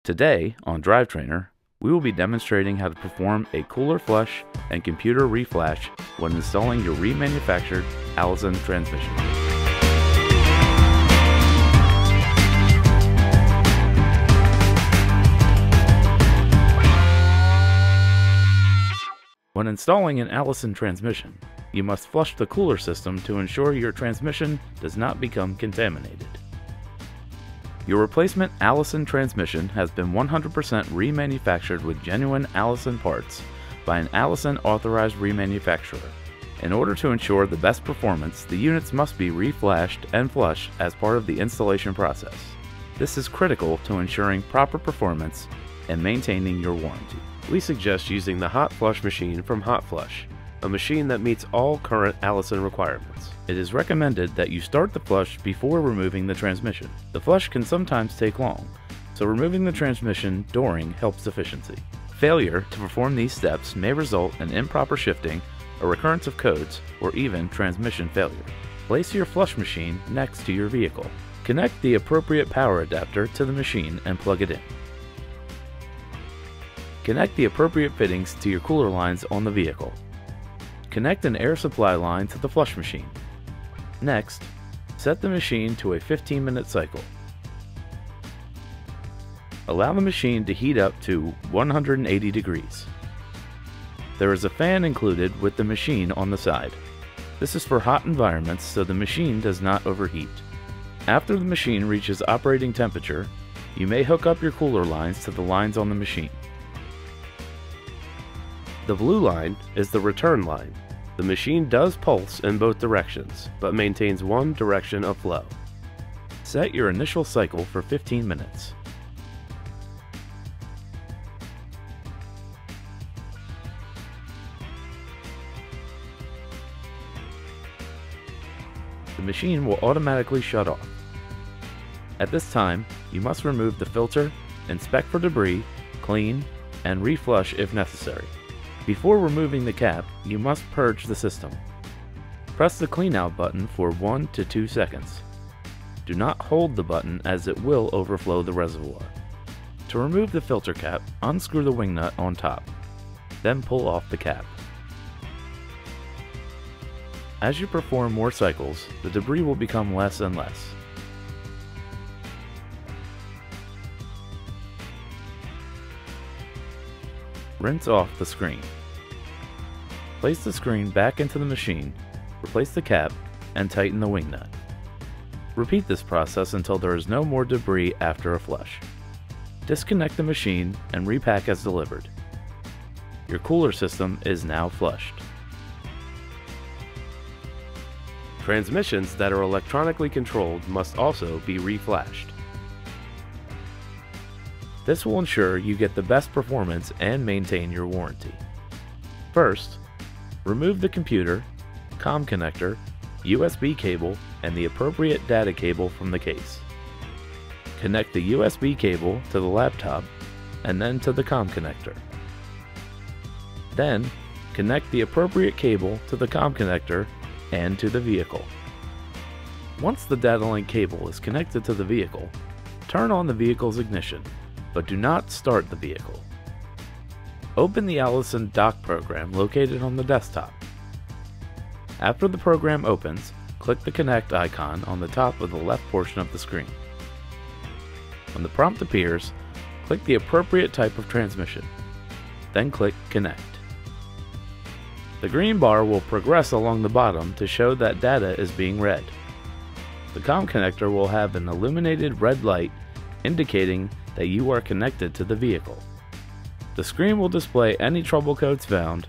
Today, on DriveTrainer, we will be demonstrating how to perform a cooler flush and computer reflash when installing your remanufactured Allison transmission. When installing an Allison transmission, you must flush the cooler system to ensure your transmission does not become contaminated. Your replacement Allison transmission has been 100% remanufactured with genuine Allison parts by an Allison authorized remanufacturer. In order to ensure the best performance, the units must be reflashed and flushed as part of the installation process. This is critical to ensuring proper performance and maintaining your warranty. We suggest using the Hot Flush machine from Hot Flush, a machine that meets all current Allison requirements. It is recommended that you start the flush before removing the transmission. The flush can sometimes take long, so removing the transmission during helps efficiency. Failure to perform these steps may result in improper shifting, a recurrence of codes, or even transmission failure. Place your flush machine next to your vehicle. Connect the appropriate power adapter to the machine and plug it in. Connect the appropriate fittings to your cooler lines on the vehicle. Connect an air supply line to the flush machine. Next, set the machine to a 15-minute cycle. Allow the machine to heat up to 180 degrees. There is a fan included with the machine on the side. This is for hot environments so the machine does not overheat. After the machine reaches operating temperature, you may hook up your cooler lines to the lines on the machine. The blue line is the return line. The machine does pulse in both directions, but maintains one direction of flow. Set your initial cycle for 15 minutes. The machine will automatically shut off. At this time, you must remove the filter, inspect for debris, clean, and reflush if necessary. Before removing the cap, you must purge the system. Press the Clean Out button for 1 to 2 seconds. Do not hold the button as it will overflow the reservoir. To remove the filter cap, unscrew the wing nut on top. Then pull off the cap. As you perform more cycles, the debris will become less and less. Rinse off the screen. Place the screen back into the machine, replace the cap, and tighten the wing nut. Repeat this process until there is no more debris after a flush. Disconnect the machine and repack as delivered. Your cooler system is now flushed. Transmissions that are electronically controlled must also be reflashed. This will ensure you get the best performance and maintain your warranty. First, remove the computer, COM connector, USB cable, and the appropriate data cable from the case. Connect the USB cable to the laptop and then to the COM connector. Then, connect the appropriate cable to the COM connector and to the vehicle. Once the data link cable is connected to the vehicle, turn on the vehicle's ignition, but do not start the vehicle. Open the Allison dock program located on the desktop. After the program opens, click the Connect icon on the top of the left portion of the screen. When the prompt appears, click the appropriate type of transmission. Then click Connect. The green bar will progress along the bottom to show that data is being read. The COM connector will have an illuminated red light indicating that you are connected to the vehicle. The screen will display any trouble codes found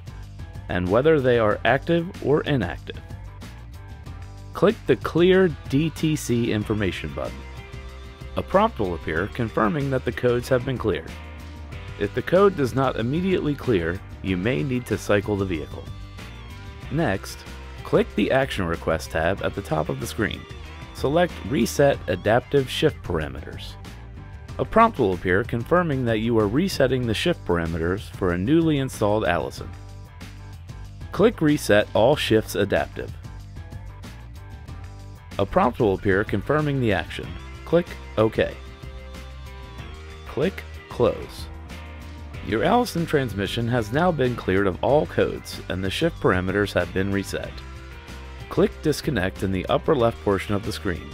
and whether they are active or inactive. Click the Clear DTC Information button. A prompt will appear confirming that the codes have been cleared. If the code does not immediately clear, you may need to cycle the vehicle. Next, click the Action Request tab at the top of the screen. Select Reset Adaptive Shift Parameters. A prompt will appear confirming that you are resetting the shift parameters for a newly installed Allison. Click Reset All Shifts Adaptive. A prompt will appear confirming the action. Click OK. Click close. Your Allison transmission has now been cleared of all codes and the shift parameters have been reset. Click Disconnect in the upper left portion of the screen.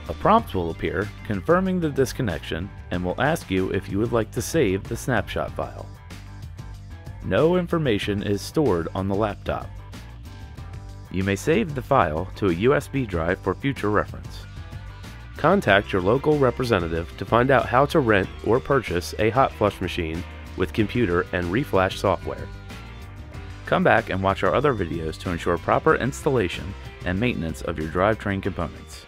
A prompt will appear confirming the disconnection and will ask you if you would like to save the snapshot file. No information is stored on the laptop. You may save the file to a USB drive for future reference. Contact your local representative to find out how to rent or purchase a hot flush machine with computer and reflash software. Come back and watch our other videos to ensure proper installation and maintenance of your drivetrain components.